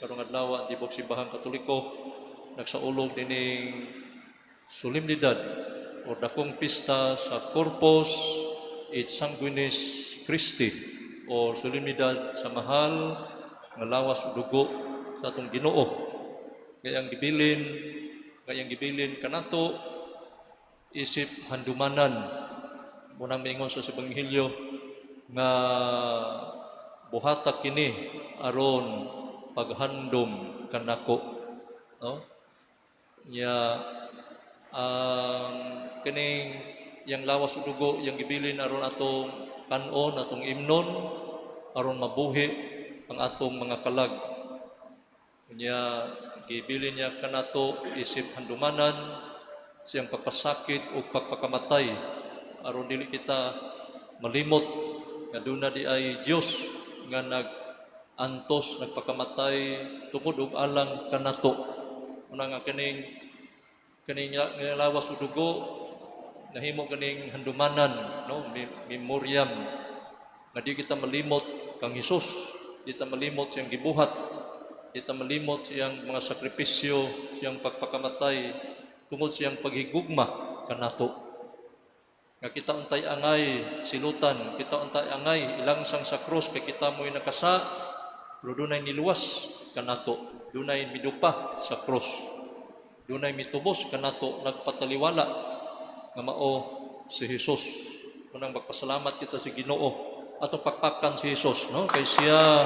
karong adlaw tibok simbahang Katoliko nagsaulog dining solemnidad o dakong pista sa Corpus et Sanguinis Christi o solemnidad sa mahal nga lawas ug dugo sa atong Ginoo. Kayang gibilin kanato isip handumanan. Munang mingon sa Ebanghelyo nga buhatak kini aron paghandom kanako, no? Kining yang lawas ug dugo yang gibilin aron atong kanon, atong imnon aron mabuhi ang atong mga kalag. Gibilin niya kanato isip handumanan siyang pagpasakit o pagpakamatay aron dili kita malimot nga duna di ay Dios nga nag-antos, nagpakamatay tungod og alang kanato. Una nga kining lawas ug dugo nahimo kining handumanan, no, memoryam nga di kita malimot kang Hesus, di kita malimot siyang gibuhat, di kita malimot siyang mga sakripisyo, siyang pagpakamatay tungod siyang paghigugma kanato. Nga kita untay angay silutan, kita untay angay ilangsang sa krus kay kita mo'y nakasa, pero dunay niluwas kanato, dunay midupa sa krus, dunay mitubos kanato, nagpataliwala nga mao si Hesus. Unang magpasalamat kita sa Ginoo atong pakpakan si Hesus, no? Kay siya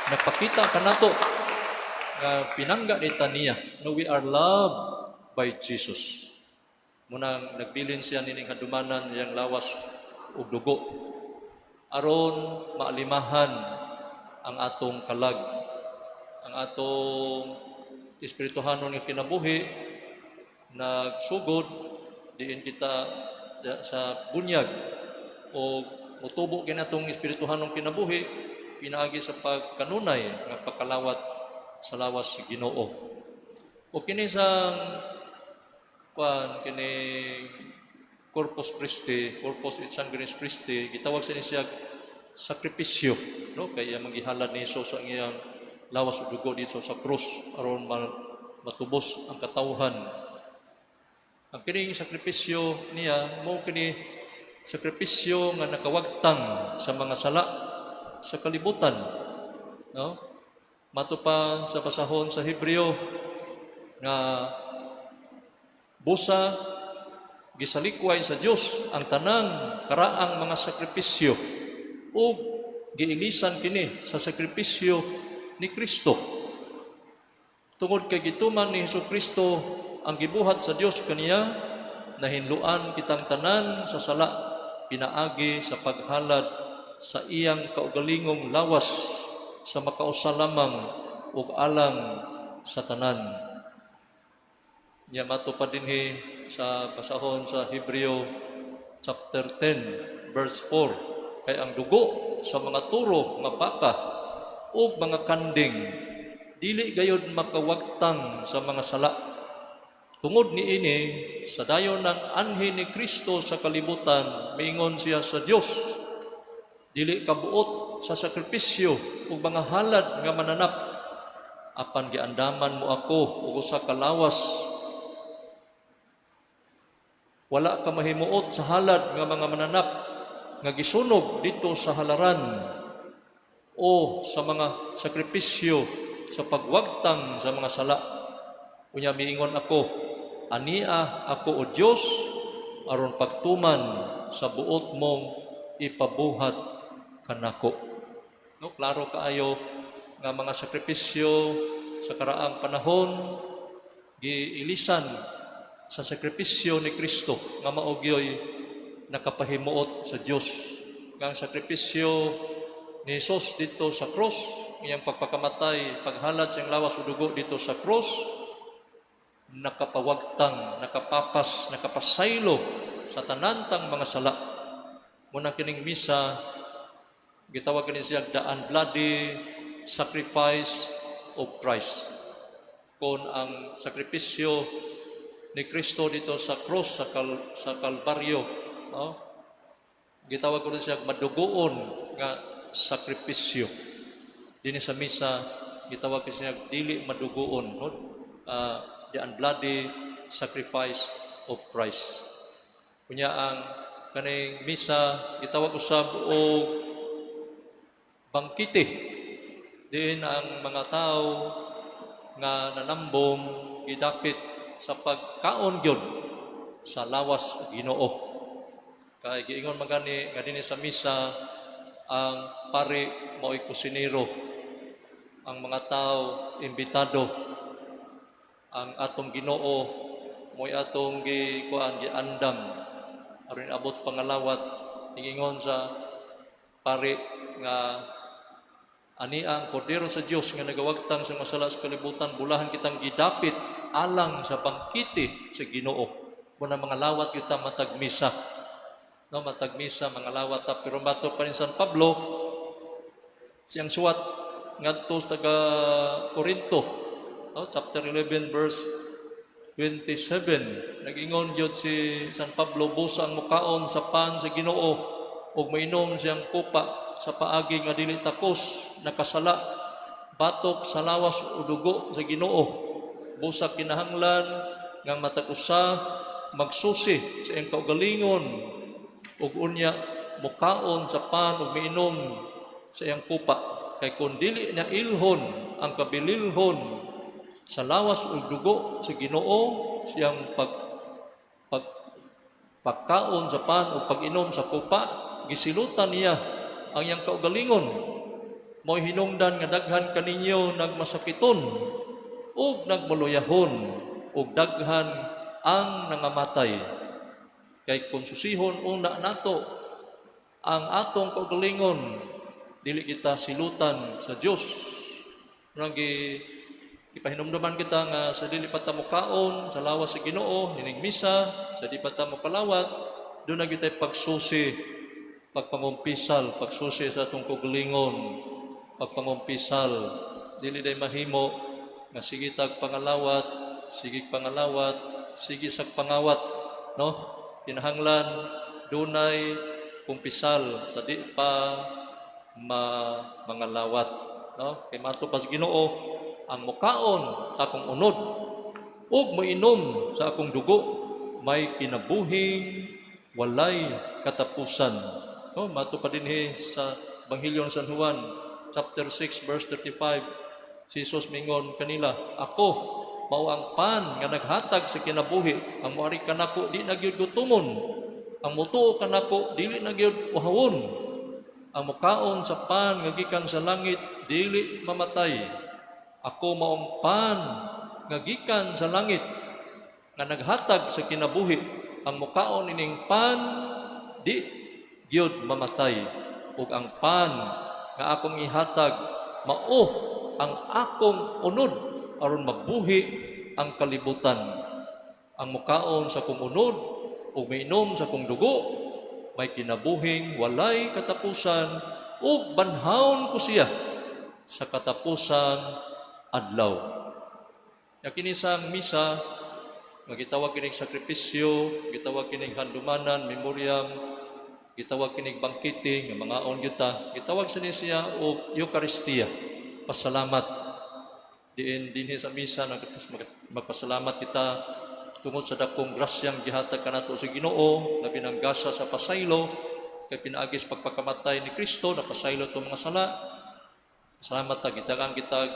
nagpakita kanato nga pinangga ni taniya, no, we are loved by Jesus. Munang nagbilin siya nining handumanan yang lawas ug dugo aron maalimahan ang atong kalag, ang atong espirituhanon nga kinabuhi nagsugod diin kita sa bunyag o mutubo kinatong espirituhanon kinabuhi pinaagi sa pagkanunay nga pagkalawat sa lawas si Ginoo. O kini sang kini Corpus Christi, Corpus et Sanguinis Christi, gitawag sa siya sakripisyo, no? Kaya manggihalad ni Hesus ang iyang lawas ug dugo dito sa krus aron matubos ang katawhan. Ang kining sakripisyo niya mo kini sakripisyo nga nakawagtang sa mga sala sa kalibutan, no? Mato pa sa basahon sa Hebreo nga busa gisalikway sa Dios ang tanang karaang mga sakripisyo ug giilisan kini sa sakripisyo ni Kristo. Tungod kay gituman ni Hesukristo ang gibuhat sa Dios kaniya, nahinluan kitang tanan sa sala pinaagi sa paghalad sa iyang kaugalingong lawas sa makausalamang ug alang sa tanan. Nya mato pa dinhi sa basahon sa Hebreo chapter 10 verse 4, kay ang dugo sa mga turo nga baka ug mga kanding dili gayud makawagtang sa mga sala. Tungod niini sa dayon ng anhi ni Kristo sa kalibutan, miingon siya sa Dios, dili kabuot sa sakripisyo ug mga halad nga mananap, apan giandaman mo ako ug usa ka lawas. Wala ka mahimuot sa halad nga mga mananap nga gisunog dito sa halaran o sa mga sakripisyo sa pagwagtang sa mga sala. Unya miingon ako, ania ako o Dios aron pagtuman sa buot mong ipabuhat kanako. No, klaro kaayo nga mga sakripisyo sa karaang panahon giilisan sa sakripisyo ni Kristo nga mao gyoy nakapahimuot sa Dios. Ang sakripisyo ni Hesus dito sa cross, iyang pagpakamatay, paghalad sa lawas ug dugo dito sa cross, nakapawagtang, nakapapas, nakapasaylo sa tanantang mga sala. Muna kining misa gitawag kini siya the unbloody sacrifice of Christ. Kung ang sakripisyo ni Kristo dito sa cross sa Kalbaryo, no? Gitawag ko siya madugoon nga sakripisyo. Dinhi sa misa gitawag siya dili madugoon, no? The unbloody sacrifice of Christ. Kunya ang kaning misa gitawag usab og bangkite, diin ang mga tao nga nanambong gidapit sa pagkaon gyud sa lawas sa Ginoo. Kay giingon man gani nga dinhi sa misa ang pare mao'y kusinero, ang mga tao imbitado, ang atong Ginoo mo'y atong giandam aron abot pangalawat. Ingon sa pare nga ani ang kordero sa Dios nga nagawagtang sa masala sa kalibutan, bulahan kitang gidapit alang sa bangkite sa Ginoo. Muna mga lawat kita matag misa, no, matag misa mga lawat ta. Pero bato pa rin San Pablo siyang suwat ngadto sa taga Corinto, no, chapter 11 verse 27, nag-ingon gyud si San Pablo, busa ang mukaon sa pan sa Ginoo ug mainom siyang kupa sa paagi nga dili takos nakasala batok sa lawas o dugo sa Ginoo. Busa kinahanglan nga matag usa magsusi sa iyang kaugalingon ug unya mukaon sa pan ug mainom sa iyang kupa. Kay kung dili na ilhon ang kabililhon sa lawas ug dugo sa Ginoo, siyang pagkaon sa pan o pag-inom sa kupa, gisilutan niya ang iyang kaugalingon. Mo'y hinungdan nga daghan kaninyo nagmasakiton ug nagmaluyahon ug daghan ang nangamatay. Kay kung susihon una nato ang atong kaugalingon, dili kita silutan sa Dios. Nang ipahinumduman kita nga sa dili pa ta mokaon sa lawas sa Ginoo, hinig misa, sa di pa ta mokalawat, doon na kita pagsusi, pagpangumpisal, pagsusi sa atong kaugalingon, pagpangumpisal. Dili day mahimo nga sige tag pangalawat, sige pangalawat, sige sag pangawat, no? Kinahanglan dunay kumpisal sa di pa mangalawat, no? Kay mato pas Ginoo, ang mukaon sa akong unod ug moinom sa akong dugo may kinabuhing walay katapusan. No, mato pa dinhi sa Ebanghelyo ng San Juan chapter 6 verse 35, si Jesus mingon kanila, ako mao ang pan nga naghatag sa kinabuhi. Ang moari kanako di na gyud gutomon, ang mutuo kanako dili na gyud uhawon. Ang mukaon sa pan nga gikan sa langit dili mamatay. Ako maong pan nga gikan sa langit nga naghatag sa kinabuhi. Ang mukaon ining pan di gyud mamatay, ug ang pan nga akong ihatag mao ang akong unod aron mabuhi ang kalibutan. Ang mukaon sa kong unod ug mainom sa kong dugo may kinabuhing walay katapusan, ug banhawon ko siya sa katapusang adlaw. Kini sang misa nga gitawag kining sakripisyo, gitawag kining handumanan, memoriam, gitawag kining bangkite nga mga on yuta, gitawag sa siya og Eucharistia, pasalamat. Dinhi sa misa magpasalamat kita tungod sa dakong grasyang gihatag kanato sa Ginoo, labi ng gasa sa pasaylo kay pinaagis pagpakamatay ni Kristo na pasaylo itong mga sala. Salamat ta gitagan kita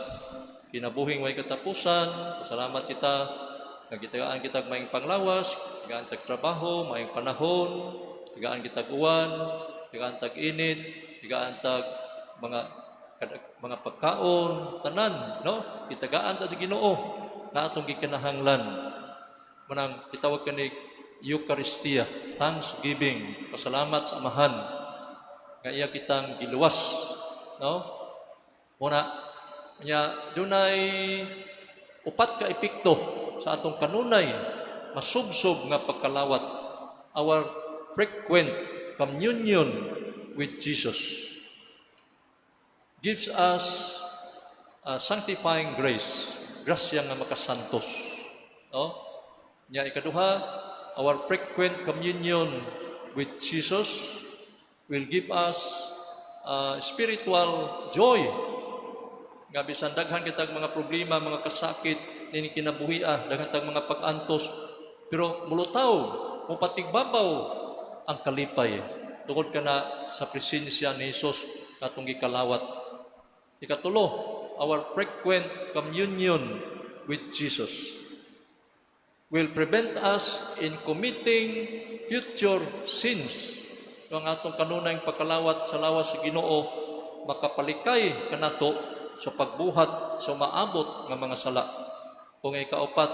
kinabuhing way katapusan. Salamat kita nagitagaan kita maayong panglawas, tigaan tag trabaho, maayong panahon, tigaan kita uwan, tigaan tag init, tigaan tag mga pagkaon, tanan, no? Itagaan ta sa Ginoo na atong gikinahanglan. Manang itawag kani Eucharistia, thanksgiving, pasalamat sa Amahan nga iya kitang giluwas, no? Muna nya dunay upat ka epekto sa atong kanunay masubsob nga pagkalawat, our frequent communion with Jesus gives us sanctifying grace, grasya nga makasantos, no? Nya ikaduha, our frequent communion with Jesus will give us spiritual joy, Nga bisan daghan kitag mga problema, mga kasakit, nini kinabuhi, daghan tag mga pag-antos, pero mulutaw, mupatigbabaw ang kalipay. Tungod ka na sa presensya ni Jesus katong gikalawat. Ikatulo, our frequent communion with Jesus will prevent us in committing future sins. Ang atong kanunay pagkalawat sa lawas sa Ginoo makapalikay kanato sa pagbuhat sa maabot nga mga sala. Kung ikaapat,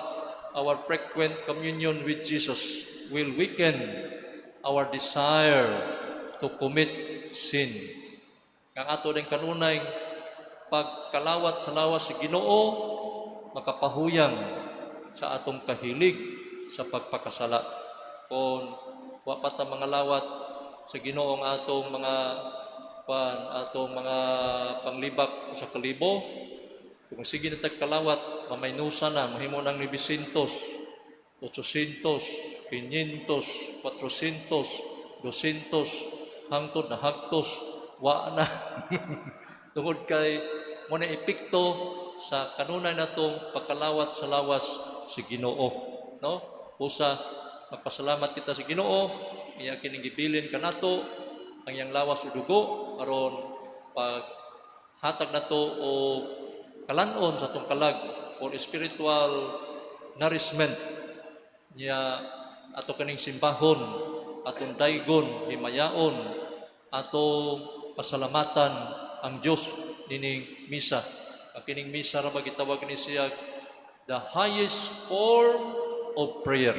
our frequent communion with Jesus will weaken our desire to commit sin. Ang ato din kanunay pagkalawat sa lawas sa Ginoo makapahuyang sa atong kahilig sa pagpakasala. Kung wa pa ta mga lawat sa Ginoo ang atong mga panglibak sa kalibo, kung sige na tagkalawat, mamaynusa na, mahimo ng 900, 800, 500, 400, 200, hangtod na hagtos, wa na. Tungod kay mo na epekto sa kanunay natong pagkalawat sa lawas sa Ginoo, no? Usa magpasalamat kita sa Ginoo, iya kining gibilin kanato ang iyang lawas o dugo aron paghatag nato o kalanon sa atong kalag for spiritual nourishment niya ato kaning simbahon, atong daygon, himayaon, atong pasalamatan ang Dios nining misa. Ang kining misa ra gitawag ni siya the highest form of prayer.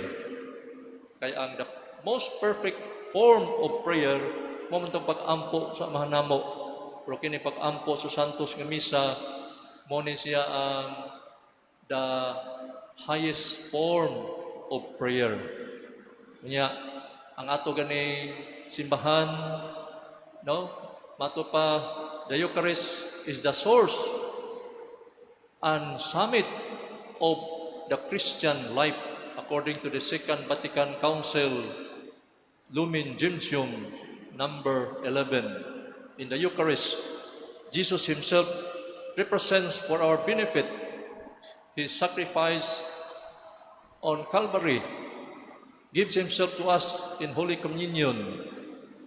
Kaya ang the most perfect form of prayer mo man pag-ampo sa mahanamo. Pero kini pag-ampo sa santos nga misa mo ni siya ang the highest form of prayer. Kanya ang ato ganing simbahan, no? Mato pa, the Eucharist is the source and summit of the Christian life according to the Second Vatican Council, Lumen Gentium number 11. In the Eucharist, Jesus himself represents for our benefit his sacrifice on Calvary, gives himself to us in Holy Communion,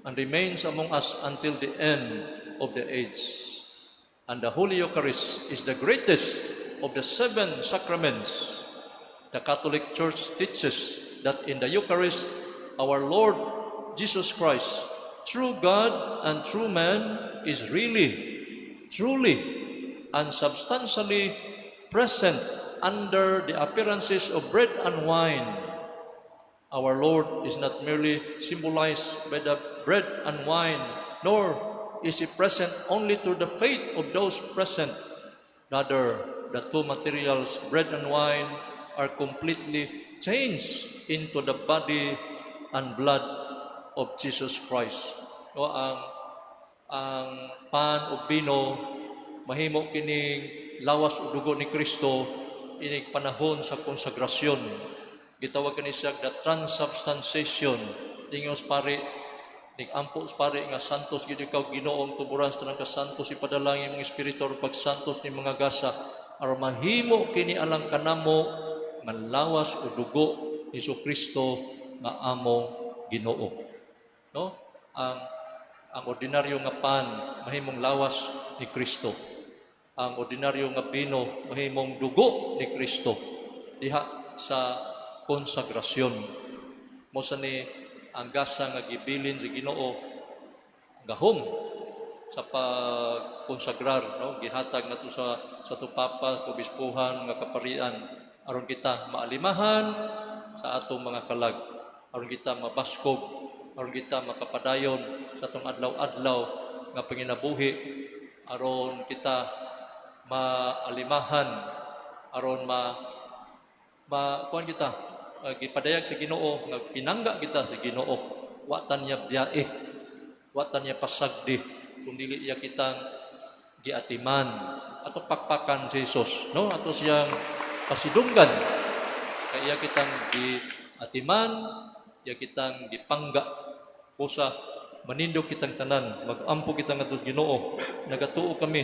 and remains among us until the end of the age. And the Holy Eucharist is the greatest of the 7 sacraments. The Catholic Church teaches that in the Eucharist, our Lord Jesus Christ, true God and true man, is really, truly, and substantially present under the appearances of bread and wine. Our Lord is not merely symbolized by the bread and wine, nor is he present only through the faith of those present. Rather, the two materials, bread and wine, are completely changed into the body and blood of Jesus Christ. No, ang pan o bino mahimo kining lawas o dugo ni Kristo inig panahon sa konsagrasyon. Gitawag kani siya the transubstantiation. Dingos pare nig-ampos pare nga santos gid ikaw Ginoong tuburan sa tanang kasantos ipadalangin mga espiritu pag santos ni mga gasa aron mahimo kini alang kanamo nga lawas o dugo ni Kristo nga among Ginoo. No? Ang ordinaryo nga pan mahimong lawas ni Kristo. Ang ordinaryo nga bino mahimong dugo ni Kristo diha sa konsagrasyon. Mo sa ni ang gasa nga gibilin sa Ginoo gahom sa pagkonsagrar, no? Gihatag nato sa tupapa, obispuhan, nga kaparian aron kita maalimahan sa atong mga kalag, aron kita mabaskog, aron kita makapadayon sa atong adlaw-adlaw nga panginabuhi, aron kita maalimahan, aron kuan kita gipadayag sa Ginoo nga pinangga kita sa Ginoo, watan niya biyae, watan niya pasagdi, kung dili iya kitang giatiman ato pakpakan si Jesus, no? Ato siyang pasidunggan kaya kitang giatiman, iya kitang gipangga pusa manindog kitang tanan, magampo kita ngadto sa Ginoo, nagatuo kami